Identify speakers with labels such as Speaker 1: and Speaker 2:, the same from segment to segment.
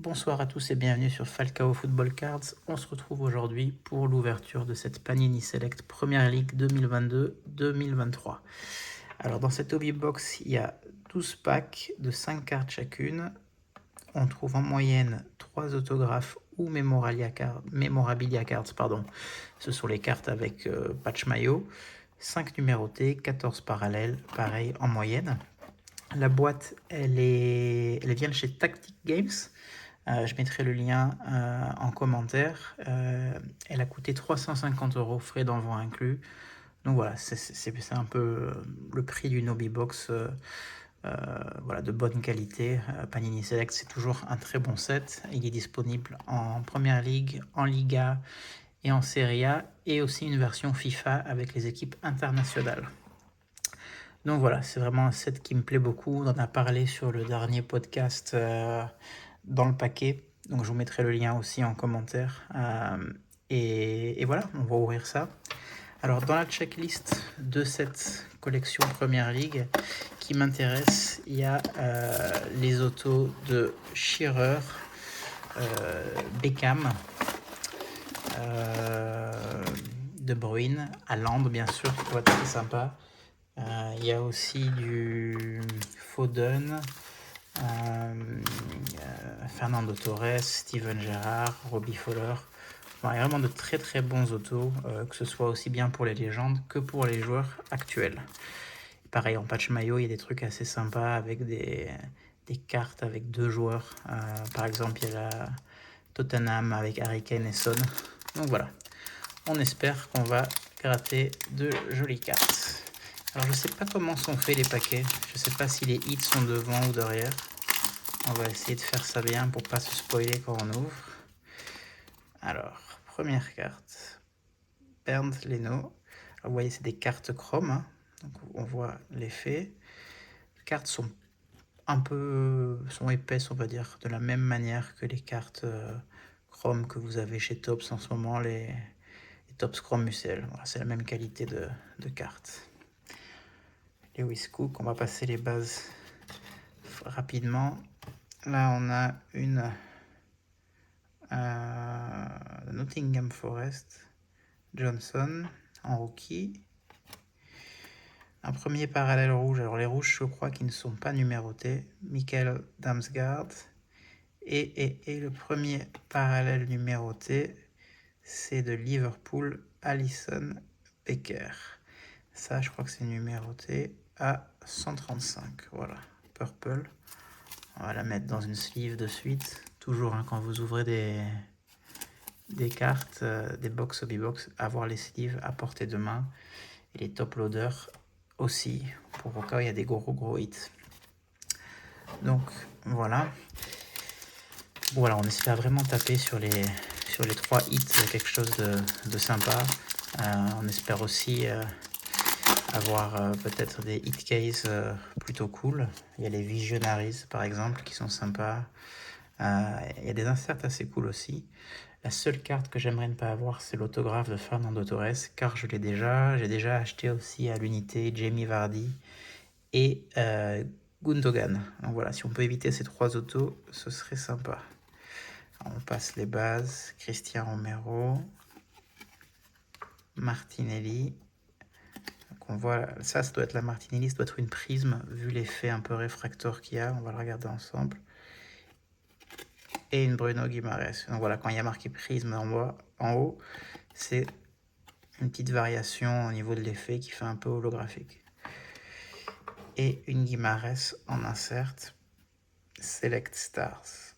Speaker 1: Bonsoir à tous et bienvenue sur Falcao Football Cards. On se retrouve aujourd'hui pour l'ouverture de cette Panini Select Première Ligue 2022-2023. Alors dans cette hobby box, il y a 12 packs de 5 cartes chacune. On trouve en moyenne 3 autographes ou memorabilia cards. Ce sont les cartes avec patch maillot. 5 numérotés, 14 parallèles, pareil en moyenne. La boîte, elle vient chez Tactic Games. Je mettrai le lien en commentaire. Elle a coûté 350 €, frais d'envoi inclus. Donc voilà, c'est un peu le prix d'une hobby box voilà, de bonne qualité. Panini Select, c'est toujours un très bon set. Il est disponible en Première Ligue, en Liga et en Serie A, et aussi une version FIFA avec les équipes internationales. Donc voilà, c'est vraiment un set qui me plaît beaucoup. On en a parlé sur le dernier podcast dans le paquet. Donc je vous mettrai le lien aussi en commentaire. Et voilà, on va ouvrir ça. Alors dans la checklist de cette collection Première Ligue qui m'intéresse, il y a les autos de Shearer, Beckham, De Bruyne, Haaland bien sûr, qui va être très sympa. Il y a aussi du Foden, Fernando Torres, Steven Gerrard, Robbie Fowler. Bon, il y a vraiment de très très bons autos, que ce soit aussi bien pour les légendes que pour les joueurs actuels. Pareil, en patch maillot, il y a des trucs assez sympas avec des cartes avec deux joueurs. Par exemple, il y a la Tottenham avec Harry Kane et Son. Donc voilà, on espère qu'on va gratter de jolies cartes. Alors je sais pas comment sont faits les paquets, je sais pas si les hits sont devant ou derrière. On va essayer de faire ça bien pour pas se spoiler quand on ouvre. Alors, première carte, Bernd Leno. Alors, vous voyez, c'est des cartes chrome, hein. Donc on voit l'effet. Les cartes sont sont épaisses, on va dire, de la même manière que les cartes chrome que vous avez chez Topps en ce moment, les Topps Chrome UCL. Voilà, c'est la même qualité de cartes. Lewis Cook, on va passer les bases rapidement. Là, on a une Nottingham Forest, Johnson en rookie. Un premier parallèle rouge. Alors les rouges, je crois qu'ils ne sont pas numérotés. Michael Damsgaard. Et le premier parallèle numéroté, c'est de Liverpool, Alisson Becker. Ça, je crois que c'est numéroté à 135. Voilà, purple. On va la mettre dans une sleeve de suite. Toujours, hein, quand vous ouvrez des cartes, des box hobby box, avoir les sleeves à portée de main. Et les top loaders aussi, pour au cas où il y a des gros hits. Donc voilà. Voilà, on espère vraiment taper sur les 3 hits quelque chose de sympa. On espère aussi avoir peut-être des hit cases plutôt cool. Il y a les Visionaries par exemple qui sont sympas. Il y a des inserts assez cool aussi. La seule carte que j'aimerais ne pas avoir, c'est l'autographe de Fernando Torres, car je l'ai déjà. J'ai déjà acheté aussi à l'unité Jamie Vardy et Gundogan. Donc voilà, si on peut éviter ces 3 autos, ce serait sympa. On passe les bases. Christian Romero, Martinelli. Donc on voit, ça doit être la Martinelli, ça doit être une prisme, vu l'effet un peu réfracteur qu'il y a. On va le regarder ensemble. Et une Bruno Guimaraes. Donc voilà, quand il y a marqué prisme en haut, c'est une petite variation au niveau de l'effet qui fait un peu holographique. Et une Guimaraes en insert. Select Stars.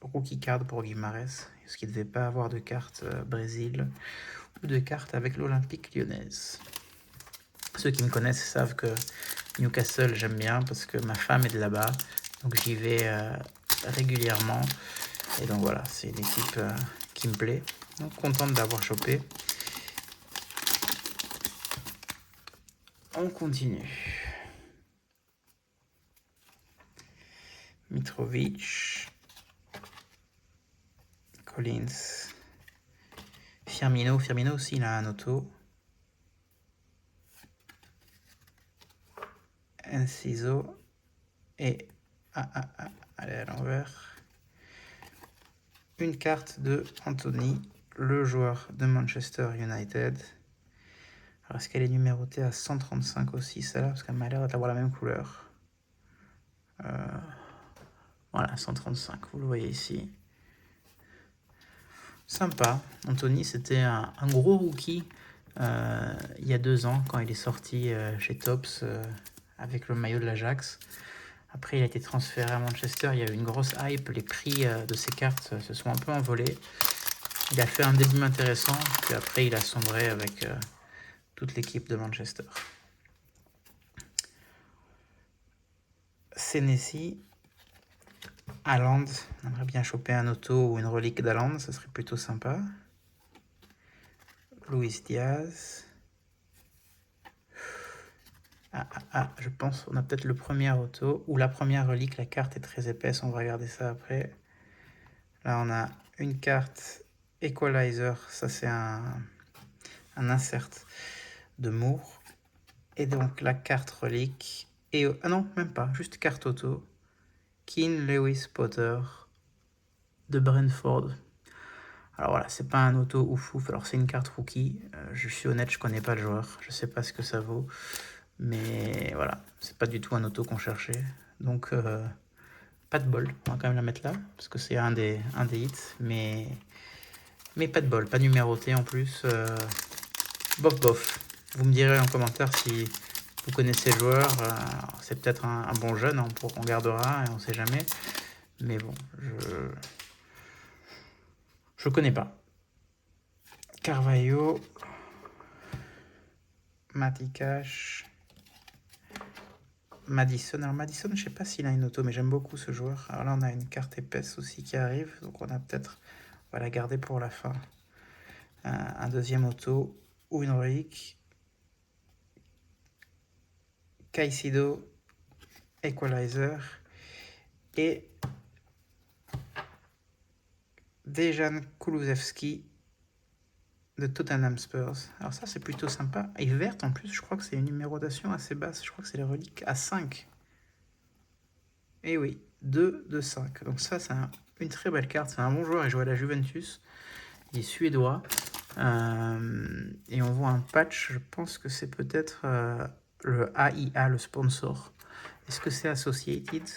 Speaker 1: Rookie card pour Guimaraes, parce qu'il ne devait pas avoir de carte Brésil ou de carte avec l'Olympique lyonnaise. Ceux qui me connaissent savent que Newcastle, j'aime bien parce que ma femme est de là-bas, donc j'y vais régulièrement. Et donc voilà, c'est une équipe qui me plaît. Donc contente d'avoir chopé. On continue. Mitrovic, Collins, Firmino aussi il a un auto. Enciso et allez à l'envers. une carte de Anthony, le joueur de Manchester United. Alors, est-ce qu'elle est numérotée à 135 aussi, celle-là? Parce qu'elle m'a l'air d'avoir la même couleur. Voilà, 135, vous le voyez ici. Sympa. Anthony, c'était un gros rookie il y a 2 ans, quand il est sorti chez Topps avec le maillot de l'Ajax. Après, il a été transféré à Manchester, il y a eu une grosse hype, les prix de ses cartes se sont un peu envolés. Il a fait un début intéressant, puis après il a sombré avec toute l'équipe de Manchester. Senesi, Haaland, on aimerait bien choper un auto ou une relique d'Haaland, ça serait plutôt sympa. Luis Diaz. Je pense on a peut-être le premier auto ou la première relique, la carte est très épaisse, on va regarder ça après. Là on a une carte Equalizer, ça c'est un insert de Moore. Et donc la carte relique, et ah non, même pas, juste carte auto. Keane Lewis Potter de Brentford. Alors voilà, c'est pas un auto ouf ouf, alors c'est une carte rookie. Je suis honnête, je connais pas le joueur, je sais pas ce que ça vaut. Mais voilà, c'est pas du tout un auto qu'on cherchait. Donc pas de bol, on va quand même la mettre là, parce que c'est un des hits, mais pas de bol, pas numéroté en plus. Bof bof. Vous me direz en commentaire si vous connaissez le joueur. C'est peut-être un bon jeune, on gardera, et on sait jamais. Mais bon, je connais pas. Carvalho, Matty Cash, Madison. Alors Madison, je sais pas s'il a une auto, mais j'aime beaucoup ce joueur. Alors là, on a une carte épaisse aussi qui arrive, donc on va la garder pour la fin. Un deuxième auto ou une relique. Caicedo, Equalizer et Dejan Kulusevski de Tottenham Spurs. Alors ça, c'est plutôt sympa. Et verte en plus, je crois que c'est une numérotation assez basse. Je crois que c'est les reliques à 5. Et oui, 2 de 5. Donc ça, c'est une très belle carte. C'est un bon joueur, il joue à la Juventus. Il est suédois. Et on voit un patch, je pense que c'est peut-être le AIA, le sponsor. Est-ce que c'est Associated?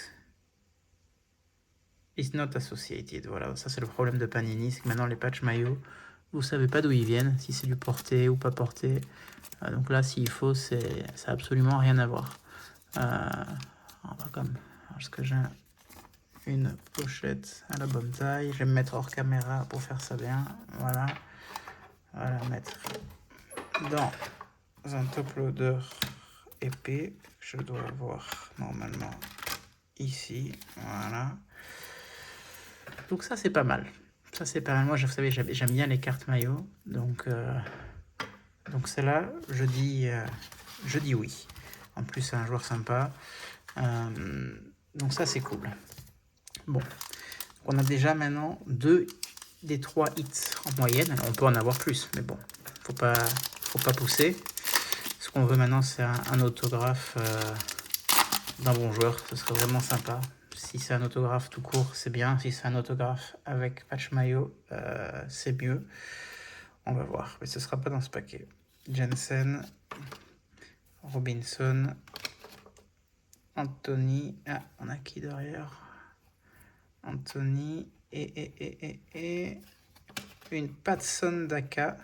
Speaker 1: It's not associated. Voilà, ça c'est le problème de Panini, c'est que maintenant les patchs maillots, vous savez pas d'où ils viennent, si c'est du porté ou pas porté. Donc là, s'il faut, ça n'a absolument rien à voir. On va comme, parce que j'ai une pochette à la bonne taille, je vais me mettre hors caméra pour faire ça bien. Voilà, on va la mettre dans un top loader épais. Je dois avoir normalement ici, voilà. Donc ça c'est pas mal. Ça c'est pas mal. Moi, vous savez, j'aime bien les cartes maillots. Donc celle-là, je dis oui. En plus, c'est un joueur sympa. Donc ça c'est cool. Bon, on a déjà maintenant 2 des 3 hits en moyenne. Alors, on peut en avoir plus, mais bon, faut pas pousser. Ce qu'on veut maintenant, c'est un autographe d'un bon joueur. Ce serait vraiment sympa. Si c'est un autographe tout court, c'est bien. Si c'est un autographe avec patch maillot, c'est mieux. On va voir, mais ce ne sera pas dans ce paquet. Jensen, Robinson, Anthony. Ah, on a qui derrière? Anthony et une Patson Daka,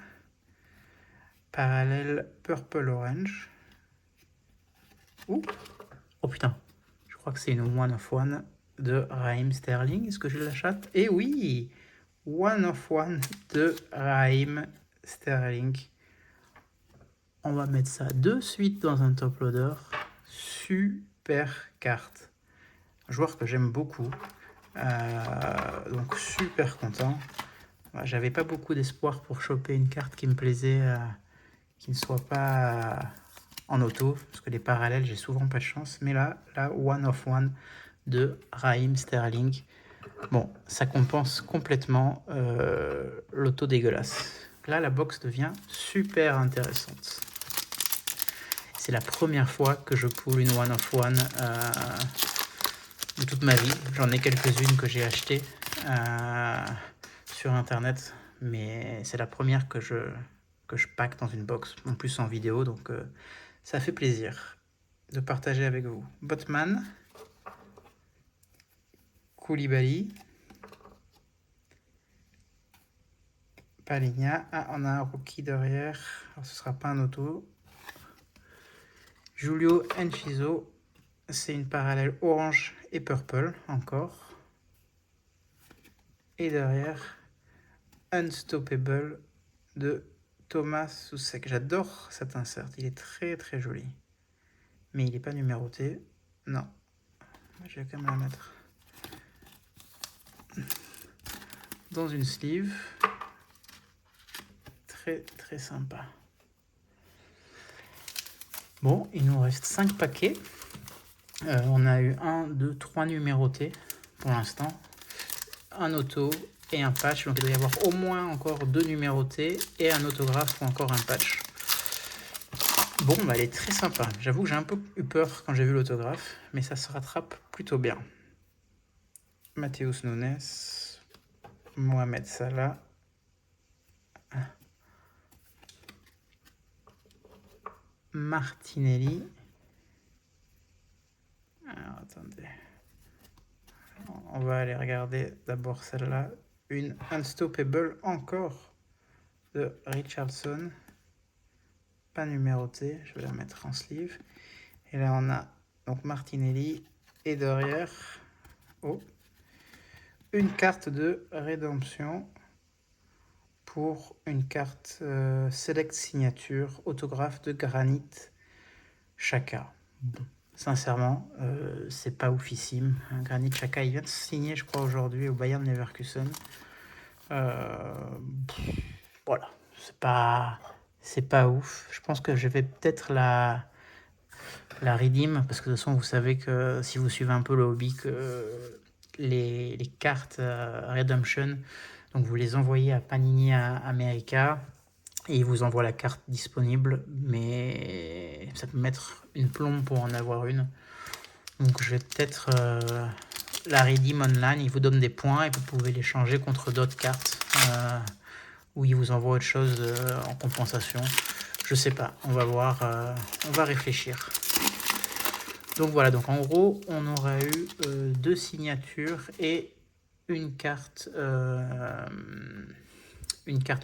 Speaker 1: parallèle Purple Orange. Ouh. Oh putain, je crois que c'est une One of One de Raheem Sterling. Est-ce que je l'achète? Eh oui, One of One de Raheem Sterling. On va mettre ça de suite dans un top loader. Super carte. Un joueur que j'aime beaucoup. Donc super content. J'avais pas beaucoup d'espoir pour choper une carte qui me plaisait, qui ne soit pas en auto, parce que les parallèles, j'ai souvent pas de chance. Mais là, One of One de Raheem Sterling. Bon, ça compense complètement l'auto dégueulasse. Là, la box devient super intéressante. C'est la première fois que je pull une One of One de toute ma vie. J'en ai quelques-unes que j'ai achetées. sur internet, mais c'est la première que je pack dans une box, en plus en vidéo, donc ça fait plaisir de partager avec vous. Botman, Koulibaly, Paligna. Ah, on a un rookie derrière, alors ce sera pas un auto. Julio Enciso, c'est une parallèle orange et purple encore. Et derrière, Unstoppable de Thomas Soucek. J'adore cet insert, il est très très joli. Mais il n'est pas numéroté. Non. Je vais quand même la mettre dans une sleeve. Très très sympa. Bon, il nous reste 5 paquets. On a eu 1, 2, 3 numérotés pour l'instant. Un auto et un patch. Donc il doit y avoir au moins encore 2 numérotés et un autographe ou encore un patch. Bon, bah, elle est très sympa. J'avoue que j'ai un peu eu peur quand j'ai vu l'autographe, mais ça se rattrape plutôt bien. Matheus Nunes, Mohamed Salah, Martinelli. Alors, attendez. On va aller regarder d'abord celle-là. Une Unstoppable encore de Richarlison. Pas numérotée, je vais la mettre en sleeve. Et là, on a donc Martinelli. Et derrière, oh, une carte de rédemption pour une carte Select Signature, autographe de Granit Xhaka. Bon, sincèrement, c'est pas oufissime. Granit Xhaka, il vient de signer, je crois, aujourd'hui au Bayern Leverkusen. Voilà, c'est pas ouf. Je pense que je vais peut-être la redeem, parce que de toute façon, vous savez que si vous suivez un peu le hobby, que les cartes Redemption, donc vous les envoyez à Panini America, et ils vous envoient la carte disponible, mais ça peut mettre une plombe pour en avoir une. Donc je vais peut-être la redeem online, ils vous donnent des points et vous pouvez les changer contre d'autres cartes, où ils vous envoient autre chose en compensation. Je sais pas, on va voir, on va réfléchir. Donc voilà, donc en gros, on aura eu 2 signatures et une carte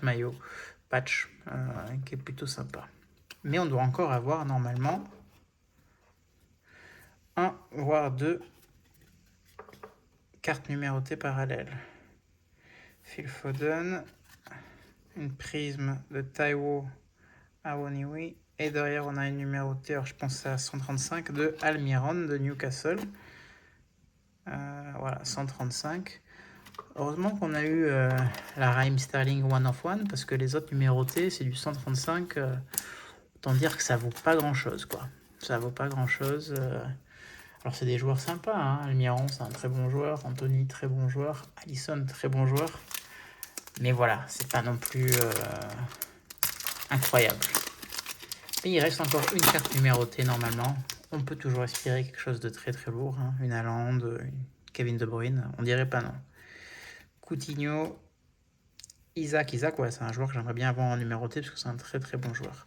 Speaker 1: maillot patch qui est plutôt sympa. Mais on doit encore avoir normalement 1 voire 2 cartes numérotées parallèles. Phil Foden, une prisme de Taiwo Awoniyi, et derrière on a une numérotée, alors je pense à 135 de Almiron de Newcastle. Voilà, 135. Heureusement qu'on a eu la Raheem Sterling One of One, parce que les autres numérotés, c'est du 135. Autant dire que ça vaut pas grand chose, quoi. Ça vaut pas grand chose. Alors, c'est des joueurs sympas, hein. Almiron, c'est un très bon joueur. Anthony, très bon joueur. Alisson, très bon joueur. Mais voilà, c'est pas non plus incroyable. Et il reste encore une carte numérotée normalement. On peut toujours espérer quelque chose de très très lourd, hein. Une Haaland, une Kevin De Bruyne, on dirait pas non. Coutinho, Isaac, ouais, c'est un joueur que j'aimerais bien avoir en numéroté parce que c'est un très très bon joueur.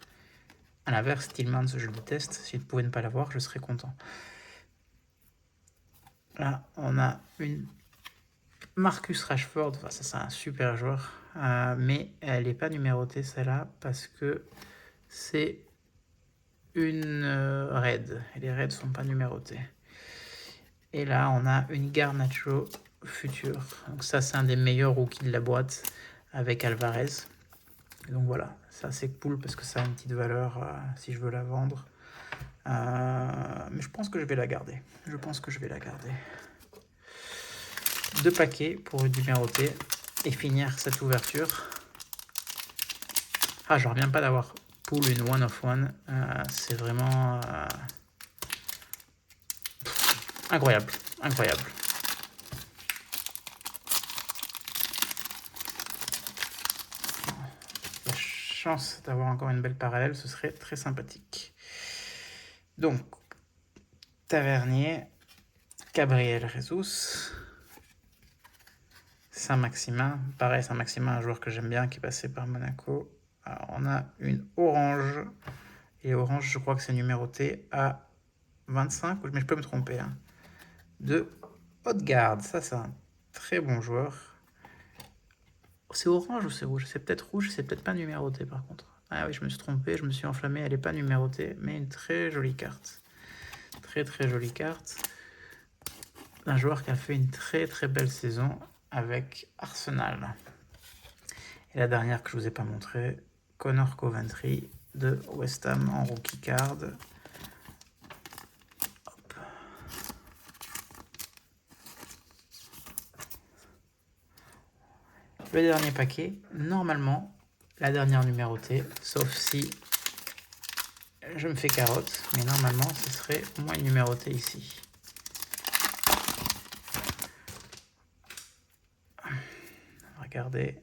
Speaker 1: À l'inverse, Tillmans, je le déteste. Si vous pouvez ne pas l'avoir, je serais content. Là, on a une Marcus Rashford. Enfin, ça, c'est un super joueur. Mais elle n'est pas numérotée, celle-là, parce que c'est une raid. Et les raids ne sont pas numérotés. Et là, on a une Garnacho future. Donc ça, c'est un des meilleurs rookies de la boîte avec Alvarez. Donc voilà, ça c'est cool parce que ça a une petite valeur si je veux la vendre. Mais je pense que je vais la garder. 2 paquets pour une numérotée et finir cette ouverture. Ah, je reviens pas d'avoir pull une one of one. C'est vraiment incroyable. La chance d'avoir encore une belle parallèle, ce serait très sympathique. Donc, Tavernier, Gabriel Jesus, Saint-Maximin. Pareil, Saint-Maximin, un joueur que j'aime bien, qui est passé par Monaco. Alors, on a une orange. Et orange, je crois que c'est numéroté à 25, mais je peux me tromper. Hein. De Haute-Garde. Ça, c'est un très bon joueur. C'est orange ou c'est rouge? C'est peut-être rouge, c'est peut-être pas numéroté par contre. Ah oui, je me suis trompé, je me suis enflammé, elle n'est pas numérotée, mais une très jolie carte. Très très jolie carte. Un joueur qui a fait une très très belle saison avec Arsenal. Et la dernière que je vous ai pas montrée, Connor Coventry de West Ham en rookie card. Hop. Le dernier paquet, normalement, la dernière numérotée, sauf si je me fais carotte, mais normalement ce serait moins numéroté ici. Regardez,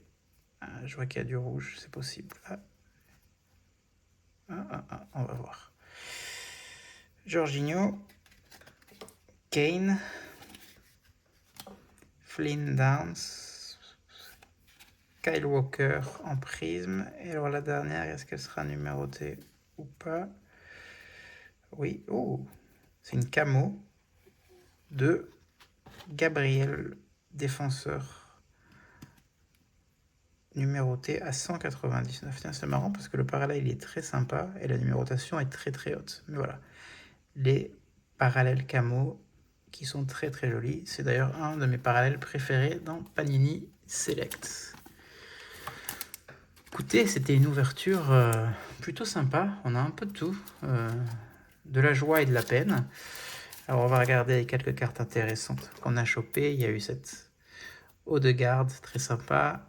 Speaker 1: je vois qu'il y a du rouge, c'est possible. On va voir. Jorginho, Kane, Flynn Downs, Kyle Walker en prisme. Et alors la dernière, est-ce qu'elle sera numérotée ou pas? Oui, oh, c'est une camo de Gabriel, défenseur, numéroté à 199. Tiens, c'est marrant parce que le parallèle il est très sympa et la numérotation est très très haute. Mais voilà, les parallèles camo qui sont très très jolis. C'est d'ailleurs un de mes parallèles préférés dans Panini Select. Écoutez, c'était une ouverture plutôt sympa. On a un peu de tout, de la joie et de la peine. Alors on va regarder quelques cartes intéressantes qu'on a chopées. Il y a eu cette Haut-de-Garde, très sympa,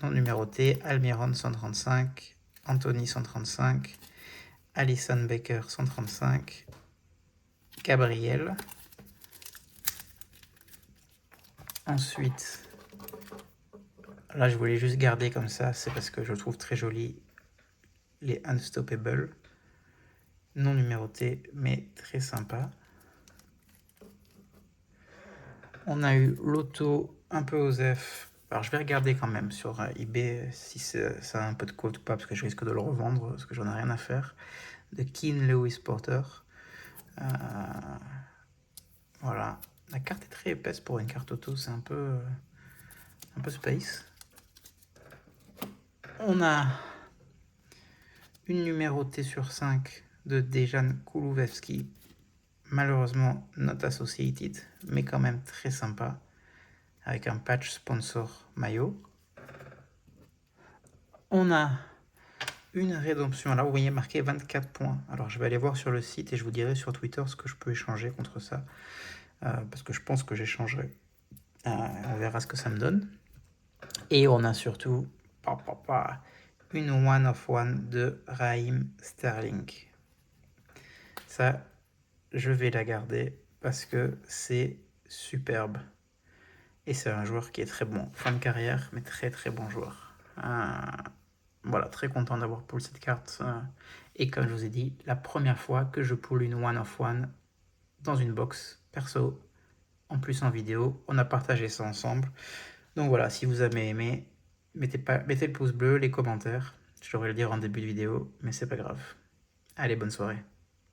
Speaker 1: non numéroté, Almiron 135, Anthony 135, Alison Baker 135, Gabriel. Ensuite, là je voulais juste garder comme ça, c'est parce que je trouve très joli les Unstoppable, non numérotés mais très sympa. On a eu l'auto un peu OSEF. Alors je vais regarder quand même sur eBay si ça a un peu de cote ou pas, parce que je risque de le revendre, parce que j'en ai rien à faire. De Keane Lewis Porter. Voilà. La carte est très épaisse pour une carte auto, c'est un peu space. On a une numérotée sur 5 de Dejan Kulusevski. Malheureusement, not associated, mais quand même très sympa. Avec un patch sponsor maillot. On a une rédemption. Là, vous voyez marqué 24 points. Alors, je vais aller voir sur le site et je vous dirai sur Twitter ce que je peux échanger contre ça. Parce que je pense que j'échangerai. On verra ce que ça me donne. Et on a surtout une one of one de Raheem Sterling. Ça, je vais la garder parce que c'est superbe. Et c'est un joueur qui est très bon. Fin de carrière, mais très très bon joueur. Voilà, très content d'avoir pull cette carte. Et comme je vous ai dit, la première fois que je pull une one of one dans une box perso, en plus en vidéo, on a partagé ça ensemble. Donc voilà, si vous avez aimé, mettez le pouce bleu, les commentaires. Je devrais le dire en début de vidéo, mais c'est pas grave. Allez, bonne soirée.